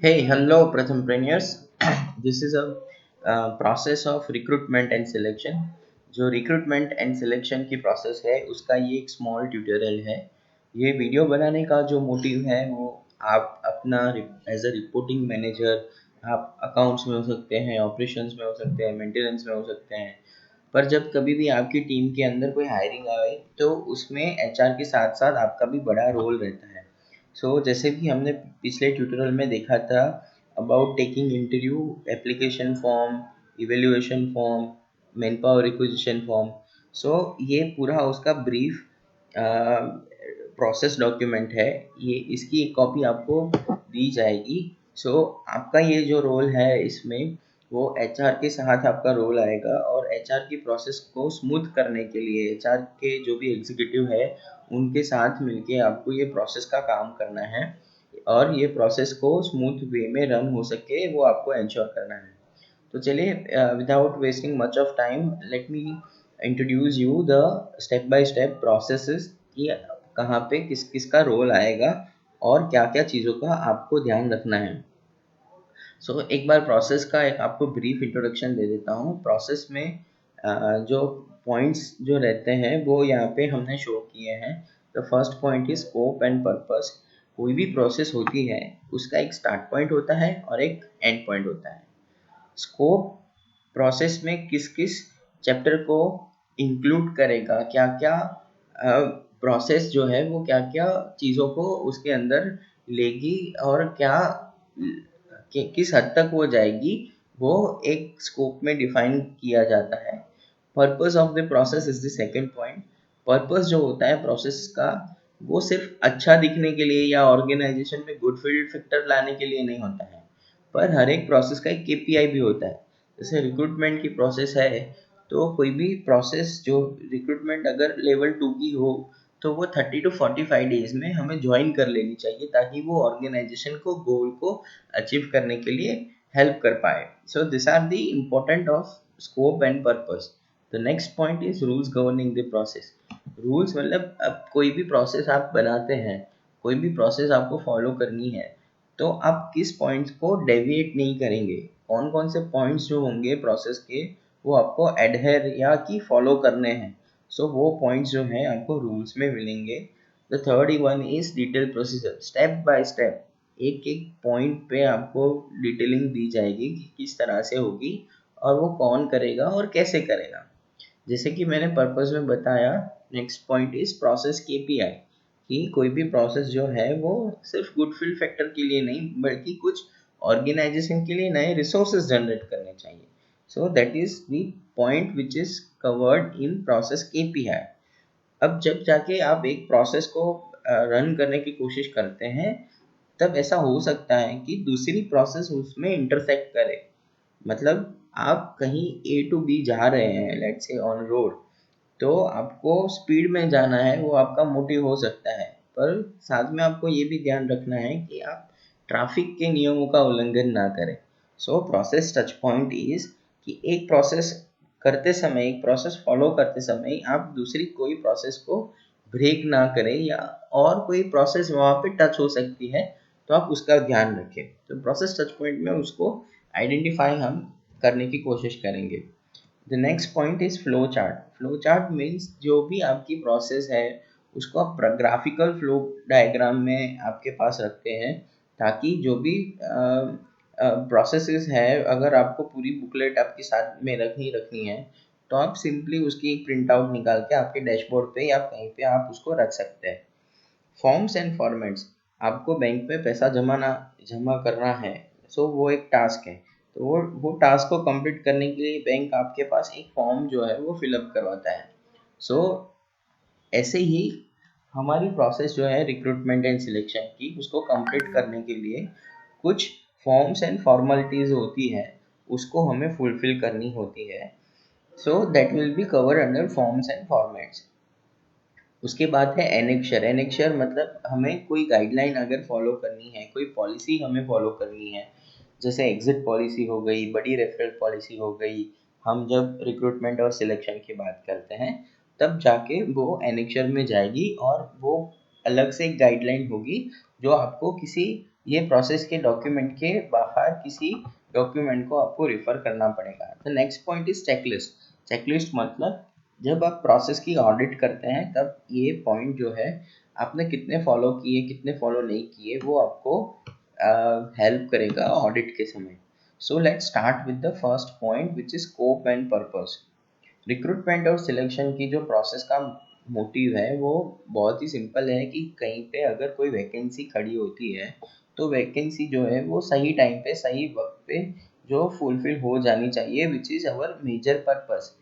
Hey, hello, Prathempreneurs. This is a process of recruitment and selection. जो recruitment and selection की process है उसका ये एक स्मॉल ट्यूटोरियल है। ये वीडियो बनाने का जो मोटिव है वो आप अपना एज अ रिपोर्टिंग मैनेजर आप अकाउंट्स में हो सकते हैं, ऑपरेशंस में हो सकते हैं, मेंटेनेंस में हो सकते हैं। पर जब कभी भी आपकी टीम के अंदर कोई हायरिंग आए तो उसमें एचआर के साथ साथ आपका भी बड़ा रोल रहता है। जैसे कि हमने पिछले ट्यूटोरियल में देखा था about taking interview, application form, evaluation form, man power requisition form. ये पूरा उसका ब्रीफ प्रोसेस डॉक्यूमेंट है। ये इसकी एक कॉपी आपको दी जाएगी। आपका ये जो रोल है इसमें वो एचआर के साथ आपका रोल आएगा और एचआर की प्रोसेस को स्मूथ करने के लिए एचआर के जो भी एग्जीक्यूटिव है उनके साथ मिलके आपको ये प्रोसेस का काम करना है और ये प्रोसेस को स्मूथ वे में रन हो सके वो आपको इंश्योर करना है। तो चलिए, without wasting much of time, let me introduce you the step by step processes कि कहाँ पे किस किस का रोल आएगा और क्या क्या चीज़ों का आपको ध्यान रखना है। एक बार प्रोसेस का एक आपको ब्रीफ इंट्रोडक्शन दे देता हूँ। प्रोसेस में जो पॉइंट्स जो रहते हैं वो यहाँ पे हमने शो किए हैं। The first point is scope and purpose. कोई भी प्रोसेस होती है उसका एक स्टार्ट पॉइंट होता है और एक एंड पॉइंट होता है। स्कोप प्रोसेस में किस किस चैप्टर को इंक्लूड करेगा, क्या क्या प्रोसेस जो है वो क्या क्या चीज़ों को उसके अंदर लेगी और क्या किस हद तक वो जाएगी, वो एक स्कोप में डिफाइन किया जाता है। Purpose of the process is the second point. Purpose जो होता है प्रोसेस का वो सिर्फ अच्छा दिखने के लिए या ऑर्गेनाइजेशन में गुड फील्ड फैक्टर लाने के लिए नहीं होता है, पर हर एक प्रोसेस का एक केपीआई भी होता है। जैसे रिक्रूटमेंट की प्रोसेस है तो कोई भी प्रोसेस जो रिक्रूटमेंट अगर लेवल 2 की हो तो वो 30 to 45 डेज में हमें ज्वाइन कर लेनी चाहिए ताकि वो ऑर्गेनाइजेशन को गोल को अचीव करने के लिए हेल्प कर पाए। This are the important of scope and purpose. The next point is rules governing the process. Rules मतलब अब कोई भी प्रोसेस आप बनाते हैं, कोई भी प्रोसेस आपको फॉलो करनी है तो आप किस पॉइंट्स को डेविएट नहीं करेंगे, कौन कौन से पॉइंट्स जो होंगे प्रोसेस के वो आपको एडहेर या कि फॉलो करने हैं। वो पॉइंट्स जो हैं आपको रूल्स में मिलेंगे। The third one is detail procedure. Step by step एक एक पॉइंट पे आपको डिटेलिंग दी जाएगी कि किस तरह से होगी और वो कौन करेगा और कैसे करेगा। जैसे कि मैंने पर्पस में बताया, next point is process KPI कि कोई भी प्रोसेस जो है वो सिर्फ गुड फील्ड फैक्टर के लिए नहीं बल्कि कुछ ऑर्गेनाइजेशन के लिए नए रिसोर्सेज जनरेट करने चाहिए। That is the point which is covered in process KPI. अब जब जाके आप एक प्रोसेस को रन करने की कोशिश करते हैं तब ऐसा हो सकता है कि दूसरी प्रोसेस उसमें इंटरसेक्ट करे। मतलब आप कहीं ए टू बी जा रहे हैं, लेट्स से ऑन रोड, तो आपको स्पीड में जाना है वो आपका मोटिव हो सकता है, पर साथ में आपको ये भी ध्यान रखना है कि आप ट्रैफिक के नियमों का उल्लंघन ना करें। प्रोसेस टच पॉइंट इज कि एक प्रोसेस करते समय, एक प्रोसेस फॉलो करते समय आप दूसरी कोई प्रोसेस को ब्रेक ना करें या और कोई प्रोसेस वहाँ पे टच हो सकती है तो आप उसका ध्यान रखें। तो प्रोसेस टच पॉइंट में उसको आइडेंटिफाई हम करने की कोशिश करेंगे। The next point is flow chart. Flow chart means जो भी आपकी प्रोसेस है उसको आप ग्राफिकल फ्लो डायग्राम में आपके पास रखते हैं ताकि जो भी प्रोसेसेस है अगर आपको पूरी बुकलेट आपके साथ में रखनी है तो आप सिंपली उसकी एक प्रिंट आउट निकाल के आपके डैशबोर्ड पे या कहीं पे आप उसको रख सकते हैं। Forms and formats. आपको बैंक में पैसा जमा करना है, वो एक टास्क है। तो वो टास्क को कंप्लीट करने के लिए बैंक आपके पास एक फॉर्म जो है वो फिलअप करवाता है। सो ऐसे ही हमारी प्रोसेस जो है रिक्रूटमेंट एंड सिलेक्शन की उसको कंप्लीट करने के लिए कुछ फॉर्म्स एंड फॉर्मेलिटीज होती है, उसको हमें फुलफिल करनी होती है। That will be cover under forms and formats. उसके बाद है एनेक्शर। एनेक्शर मतलब हमें कोई गाइडलाइन अगर फॉलो करनी है, कोई पॉलिसी हमें फॉलो करनी है, जैसे एग्जिट पॉलिसी हो गई, बड़ी रेफरल पॉलिसी हो गई। हम जब रिक्रूटमेंट और सिलेक्शन की बात करते हैं तब जाके वो एनेक्शर में जाएगी और वो अलग से एक गाइडलाइन होगी जो आपको किसी ये प्रोसेस के डॉक्यूमेंट के बाहर किसी डॉक्यूमेंट को आपको रिफर करना पड़ेगा। The next point is checklist. Checklist मतलब जब आप प्रोसेस की ऑडिट करते हैं तब ये पॉइंट जो है आपने कितने फॉलो किए कितने फॉलो नहीं किए वो आपको हेल्प करेगा ऑडिट के समय। So let's start with the first point which is scope and purpose. Recruitment और सिलेक्शन की जो प्रोसेस का मोटिव है वो बहुत ही सिंपल है कि कहीं पे अगर कोई वैकेंसी खड़ी होती है तो वैकेंसी जो है वो सही टाइम पे सही वक्त पे जो फुलफिल हो जानी चाहिए, which is our major purpose.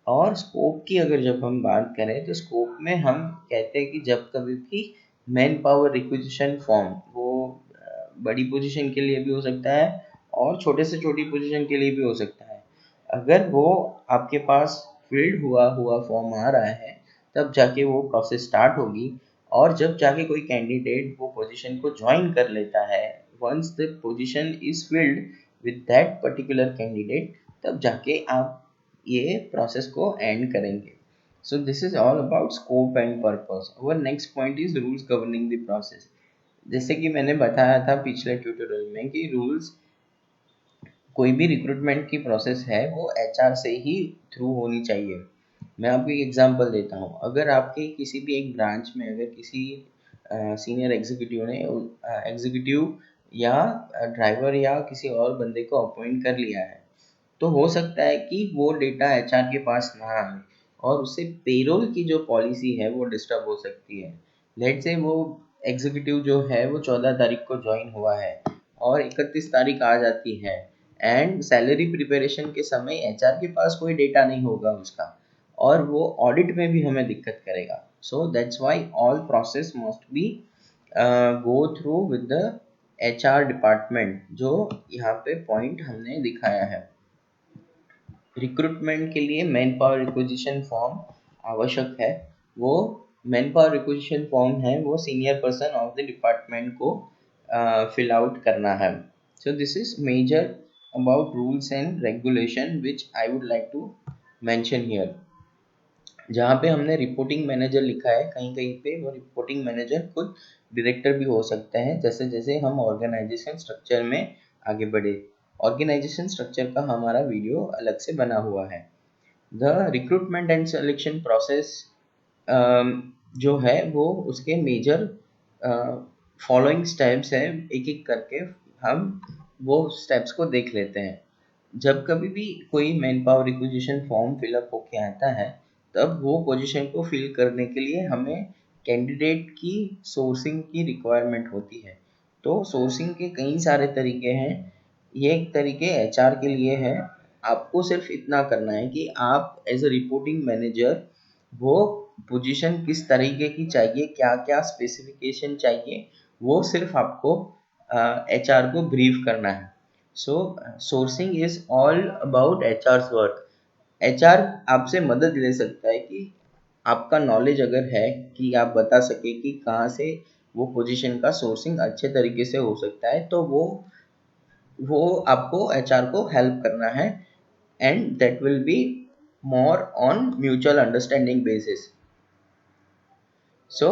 और स्कोप की अगर जब हम बात करें तो स्कोप में हम कहते हैं कि जब कभी भी मैन पावर रिक्विजिशन फॉर्म वो बड़ी पोजीशन के लिए भी हो सकता है और छोटे से छोटी पोजीशन के लिए भी हो सकता है। अगर वो आपके पास फील्ड हुआ हुआ फॉर्म आ रहा है तब जाके वो प्रोसेस स्टार्ट होगी। और जब जाके कोई कैंडिडेट वो पोजीशन को ज्वाइन कर लेता है, once the position is filled with that particular candidate, तब जाके आप ये प्रोसेस को एंड करेंगे। So this is all about scope and purpose. Our next point is rules governing the process. जैसे कि मैंने बताया था पिछले ट्यूटोरियल में कि रूल्स, कोई भी रिक्रूटमेंट की प्रोसेस है वो एचआर से ही थ्रू होनी चाहिए। मैं आपको एक एग्जांपल देता हूँ। अगर आपके किसी भी एक ब्रांच में अगर किसी सीनियर एग्जीक्यूटिव ने एग्जीक्यूटिव या ड्राइवर या किसी और बंदे को अपॉइंट कर लिया है तो हो सकता है कि वो डेटा एचआर के पास ना आए और उससे पेरोल की जो पॉलिसी है वो डिस्टर्ब हो सकती है। लेट से वो एग्जीक्यूटिव जो है वो 14 तारीख को ज्वाइन हुआ है और 31 तारीख आ जाती है एंड सैलरी प्रिपरेशन के समय एचआर के पास कोई डेटा नहीं होगा उसका और वो ऑडिट में भी हमें दिक्कत करेगा। So that's why all process must be go through with the HR department, जो यहाँ पे पॉइंट हमने दिखाया है। रिक्रूटमेंट के लिए मैन पावर रिक्विजिशन फॉर्म आवश्यक है। वो मैन पावर रिक्विजिशन फॉर्म है वो senior person of the department को फिल आउट करना है। So this is major about rules and regulation which I would like to mention here. जहाँ पे हमने रिपोर्टिंग मैनेजर लिखा है कहीं कहीं पे वो रिपोर्टिंग मैनेजर खुद डायरेक्टर भी हो सकते हैं जैसे जैसे हम ऑर्गेनाइजेशन स्ट्रक्चर में आगे बढ़े। ऑर्गेनाइजेशन स्ट्रक्चर का हमारा वीडियो अलग से बना हुआ है। The recruitment and selection process जो है वो उसके मेजर फॉलोइंग स्टेप्स हैं, एक एक करके हम वो स्टेप्स को देख लेते हैं। जब कभी भी कोई man power requisition form fill up होके आता है तब वो पोजीशन को फिल करने के लिए हमें कैंडिडेट की सोर्सिंग की रिक्वायरमेंट होती है। तो सोर्सिंग के कई सारे तरीके हैं। ये एक तरीके एचआर के लिए है। आपको सिर्फ इतना करना है कि आप एज अ रिपोर्टिंग मैनेजर वो पोजीशन किस तरीके की चाहिए, क्या क्या स्पेसिफिकेशन चाहिए, वो सिर्फ आपको एचआर को ब्रीफ करना है। So sourcing is all about HR's work. HR आपसे मदद ले सकता है कि आपका नॉलेज अगर है कि आप बता सके कि कहाँ से वो पोजीशन का सोर्सिंग अच्छे तरीके से हो सकता है तो वो आपको एचआर को हेल्प करना है and that will be more on mutual understanding basis. So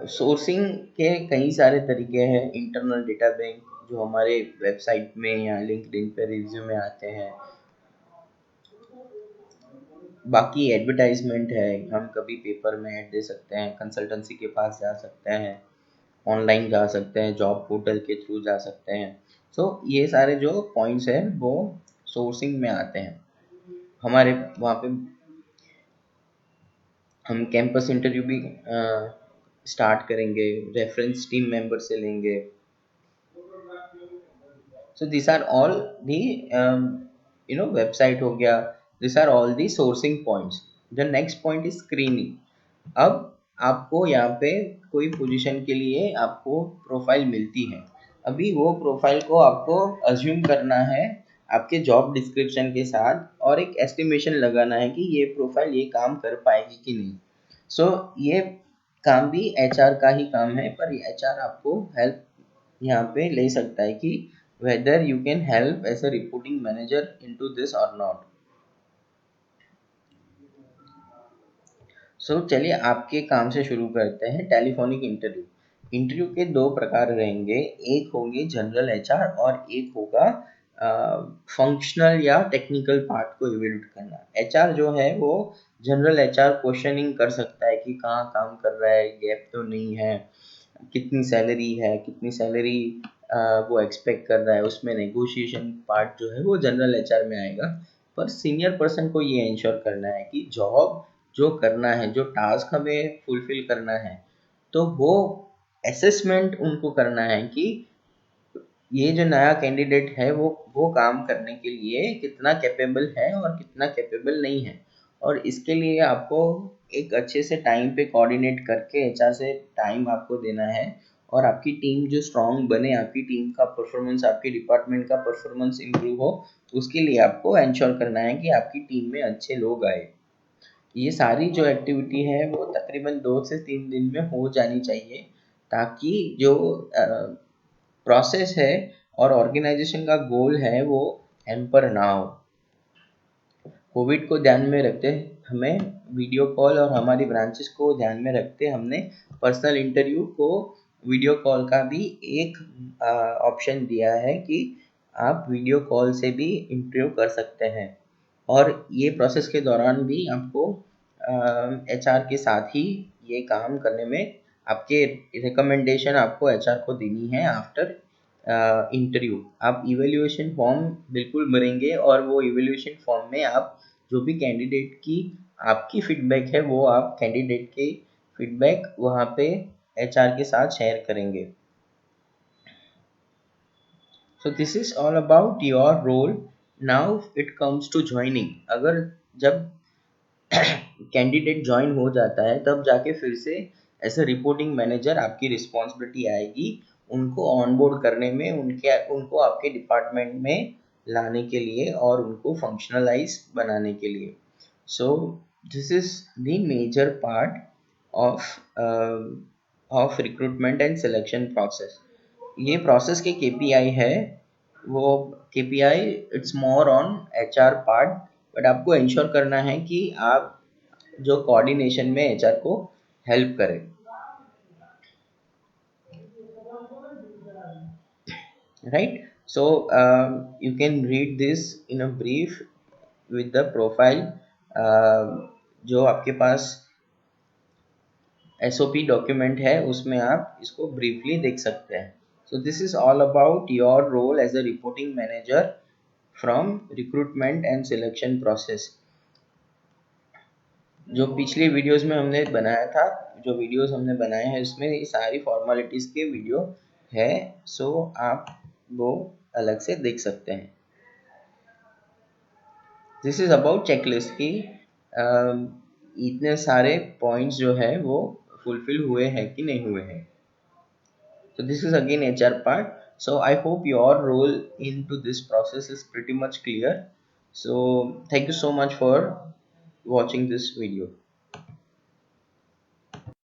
sourcing के कई सारे तरीके हैं। इंटरनल डेटा बैंक जो हमारे वेबसाइट में या लिंक्डइन पे रिव्यू में आते हैं। बाकी एडवर्टाइजमेंट है, हम कभी पेपर में ऐड दे सकते हैं, कंसल्टेंसी के पास जा सकते हैं, ऑनलाइन जा सकते हैं, जॉब पोर्टल के थ्रू जा सकते हैं। सो ये सारे जो पॉइंट्स हैं वो सोर्सिंग में आते हैं। हमारे वहाँ पे हम कैंपस इंटरव्यू भी स्टार्ट करेंगे, रेफरेंस टीम मेंबर से लेंगे। So these are all the website हो गया, these are all the sourcing points. The next point is screening. अब आपको यहाँ पे कोई पोजीशन के लिए आपको प्रोफाइल मिलती है। अभी वो प्रोफाइल को आपको अज्यूम करना है आपके जॉब डिस्क्रिप्शन के साथ और एक एस्टिमेशन लगाना है कि ये प्रोफाइल ये काम कर पाएगी कि नहीं। सो ये काम भी एचआर का ही काम है, पर एचआर आपको हेल्प यहाँ पे ले सकता है कि whether you can help as a reporting manager into this or not. चलिए आपके काम से शुरू करते हैं। Telephonic interview. इंटरव्यू के दो प्रकार रहेंगे, एक होंगे जनरल एचआर और एक होगा फंक्शनल या टेक्निकल पार्ट को इवेल्यूट करना। एचआर जो है वो जनरल एचआर क्वेश्चनिंग कर सकता है कि कहाँ काम कर रहा है, गैप तो नहीं है, कितनी सैलरी है, कितनी सैलरी वो एक्सपेक्ट कर रहा है, उसमें नेगोशिएशन पार्ट जो है वो जनरल एचआर में आएगा। पर सीनियर पर्सन को ये इंश्योर करना है कि जॉब जो करना है, जो टास्क हमें फुलफिल करना है, तो वो असेसमेंट उनको करना है कि ये जो नया कैंडिडेट है वो काम करने के लिए कितना कैपेबल है और कितना कैपेबल नहीं है। और इसके लिए आपको एक अच्छे से टाइम पे कोऑर्डिनेट करके एचआर से टाइम आपको देना है, और आपकी टीम जो स्ट्रांग बने, आपकी टीम का परफॉर्मेंस, आपके डिपार्टमेंट का परफॉर्मेंस इम्प्रूव हो, उसके लिए आपको इंश्योर करना है कि आपकी टीम में अच्छे लोग आए। ये सारी जो एक्टिविटी है वो तकरीबन 2 से 3 दिन में हो जानी चाहिए, ताकि जो प्रोसेस है और ऑर्गेनाइजेशन का गोल है वो हैम्पर ना हो। कोविड को ध्यान में रखते हमें वीडियो कॉल, और हमारी ब्रांचेस को ध्यान में रखते हमने पर्सनल इंटरव्यू को वीडियो कॉल का भी एक ऑप्शन दिया है कि आप वीडियो कॉल से भी इंटरव्यू कर सकते हैं। और ये प्रोसेस के दौरान भी आपको एचआर के साथ ही ये काम करने में आपके रिकमेंडेशन आपको एचआर को देनी है आफ्टर इंटरव्यू। आप इवेल्युएशन फॉर्म बिल्कुल भरेंगे, और वो इवेल्युएशन फॉर्म में आप जो भी कैंडिडेट की आपकी फीडबैक है वो आप कैंडिडेट के फीडबैक वहाँ पे एचआर के साथ शेयर करेंगे। So this is all about your role. Now it comes to joining. अगर जब कैंडिडेट ज्वाइन हो जाता है तब जाके फिर से एज अ रिपोर्टिंग मैनेजर आपकी रिस्पॉन्सिबिलिटी आएगी उनको ऑनबोर्ड करने में, उनको आपके डिपार्टमेंट में लाने के लिए और उनको फंक्शनलाइज बनाने के लिए। So this is the major part of recruitment and selection process. ये प्रोसेस के केपीआई है, वो KPI it's more on HR part, but आपको इंश्योर करना है कि आप जो कोऑर्डिनेशन में एचआर को हेल्प करे। Right, so you can read this in a brief with the profile. जो आपके पास एसओपी डॉक्यूमेंट है उसमें आप इसको ब्रीफली देख सकते हैं। So this is all about your role as a reporting manager from recruitment and selection process. जो पिछले वीडियोस में हमने बनाया था, जो वीडियोस हमने बनाए हैं उसमें ये सारी फॉर्मेलिटीज़ के वीडियो है, सो आप वो अलग से देख सकते हैं। दिस इज़ अबाउट चेकलिस्ट की इतने सारे पॉइंट्स जो है वो फुलफिल हुए हैं कि नहीं हुए हैं। So this is again HR part. So I hope your role into this process is pretty much clear. So thank you so much for watching this video.